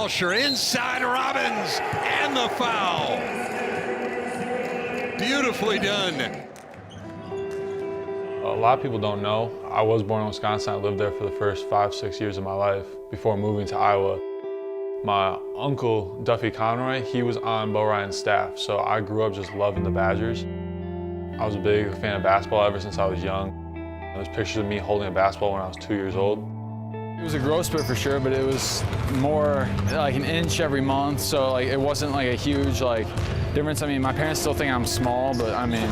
Alsher inside Robbins, and the foul. Beautifully done. A lot of people don't know. I was born in Wisconsin. I lived there for the first 5-6 years of my life before moving to Iowa. My uncle, Duffy Conroy, he was on Bo Ryan's staff, so I grew up just loving the Badgers. I was a big fan of basketball ever since I was young. There's pictures of me holding a basketball when I was 2 years old. It was a growth spurt for sure, but it was more like an inch every month, so like it wasn't like a huge difference. I mean, my parents still think I'm small, but I mean,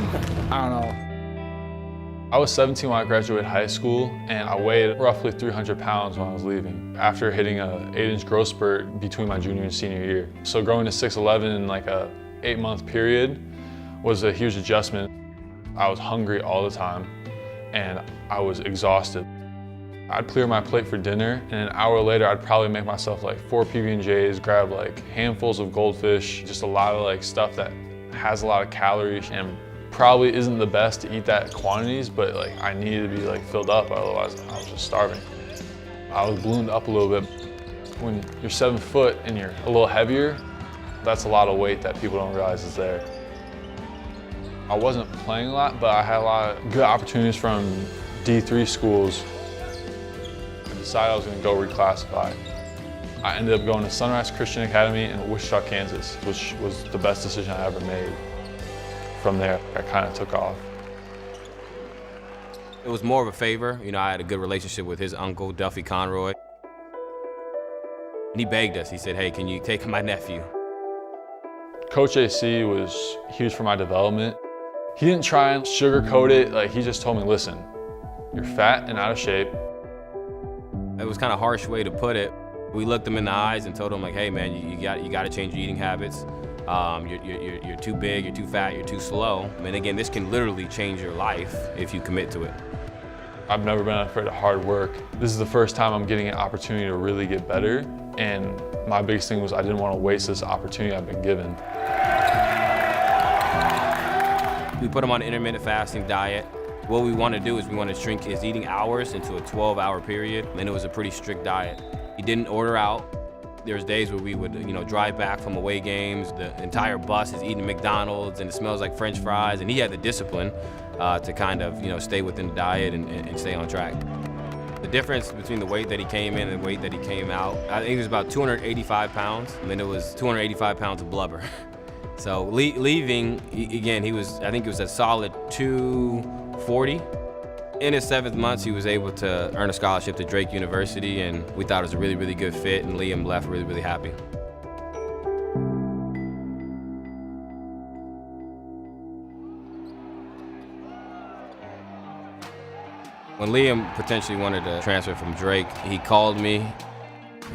I don't know. I was 17 when I graduated high school, and I weighed roughly 300 pounds when I was leaving, after hitting an 8-inch growth spurt between my junior and senior year. So growing to 6'11" in like a 8-month period was a huge adjustment. I was hungry all the time, and I was exhausted. I'd clear my plate for dinner, and an hour later I'd probably make myself like 4 PB&Js, grab like handfuls of goldfish, just a lot of like stuff that has a lot of calories and probably isn't the best to eat that quantities, but like I needed to be like filled up, otherwise I was just starving. I was ballooned up a little bit. When you're 7 foot and you're a little heavier, that's a lot of weight that people don't realize is there. I wasn't playing a lot, but I had a lot of good opportunities from D3 schools. I decided I was gonna go reclassify. I ended up going to Sunrise Christian Academy in Wichita, Kansas, which was the best decision I ever made. From there, I kind of took off. It was more of a favor. You know, I had a good relationship with his uncle, Duffy Conroy. And he begged us. He said, hey, can you take my nephew? Coach AC was huge for my development. He didn't try and sugarcoat it. Like, he just told me, listen, you're fat and out of shape. It was kind of a harsh way to put it. We looked him in the eyes and told him, like, hey, man, you got to change your eating habits. You're too big, you're too fat, you're too slow. And again, this can literally change your life if you commit to it. I've never been afraid of hard work. This is the first time I'm getting an opportunity to really get better. And my biggest thing was I didn't want to waste this opportunity I've been given. We put him on an intermittent fasting diet. What we want to do is we want to shrink his eating hours into a 12-hour period. And it was a pretty strict diet. He didn't order out. There's days where we would, drive back from away games. The entire bus is eating McDonald's and it smells like French fries. And he had the discipline to kind of, stay within the diet and stay on track. The difference between the weight that he came in and the weight that he came out, I think it was about 285 pounds. And then it was 285 pounds of blubber. So leaving, again, I think it was a solid 240. In his 7th month, he was able to earn a scholarship to Drake University, and we thought it was a really, really good fit, and Liam left really, really happy. When Liam potentially wanted to transfer from Drake, he called me.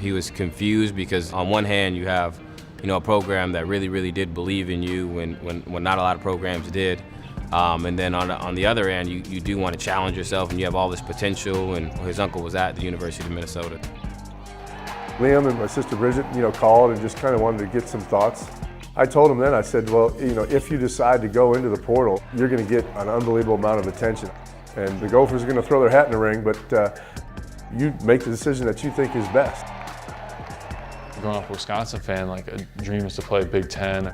He was confused because on one hand, you have a program that really, really did believe in you when not a lot of programs did. And then on the other end, you do want to challenge yourself, and you have all this potential, and his uncle was at the University of Minnesota. Liam and my sister Bridget, called and just kind of wanted to get some thoughts. I told him then, I said, well, if you decide to go into the portal, you're going to get an unbelievable amount of attention. And the Gophers are going to throw their hat in the ring, but you make the decision that you think is best. Growing up a Wisconsin fan, like a dream is to play Big Ten.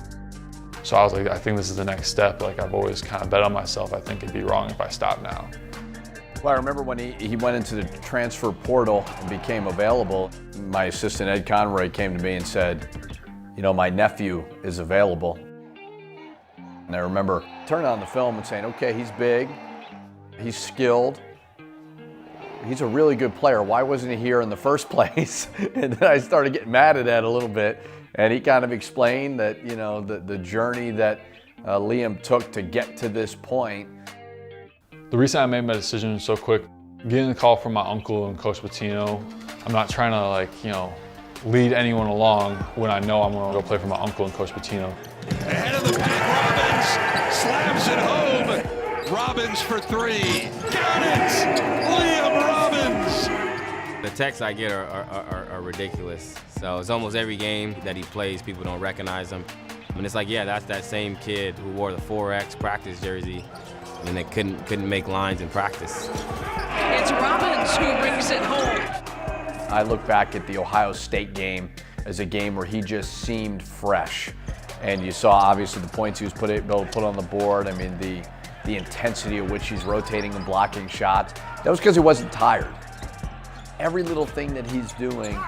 So I was like, I think this is the next step. Like, I've always kind of bet on myself. I think it'd be wrong if I stopped now. Well, I remember when he went into the transfer portal and became available, my assistant Ed Conroy came to me and said, my nephew is available. And I remember turning on the film and saying, okay, he's big, he's skilled, he's a really good player. Why wasn't he here in the first place? And then I started getting mad at Ed a little bit. And he kind of explained that, the journey that Liam took to get to this point. The reason I made my decision so quick, getting the call from my uncle and Coach Pitino, I'm not trying to lead anyone along when I know I'm going to go play for my uncle and Coach Pitino. Ahead of the pack, Robbins slams it home. Robbins for 3. Got it! Liam Robbins! The texts I get are ridiculous. So it's almost every game that he plays, people don't recognize him. And it's like, yeah, that's that same kid who wore the 4X practice jersey and they couldn't make lines in practice. It's Robbins who brings it home. I look back at the Ohio State game as a game where he just seemed fresh. And you saw obviously the points he was able to put on the board. I mean, the intensity at which he's rotating and blocking shots. That was because he wasn't tired. Every little thing that he's doing,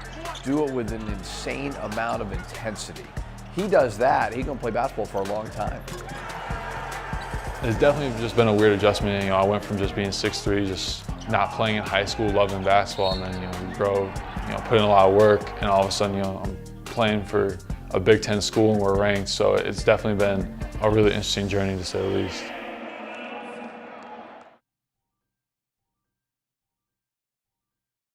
do it with an insane amount of intensity. He does that, he's gonna play basketball for a long time. It's definitely just been a weird adjustment. You know, I went from just being 6'3", just not playing in high school, loving basketball, and then, you know, we grow, you know, put in a lot of work, and all of a sudden, you know, I'm playing for a Big Ten school and we're ranked. So it's definitely been a really interesting journey, to say the least.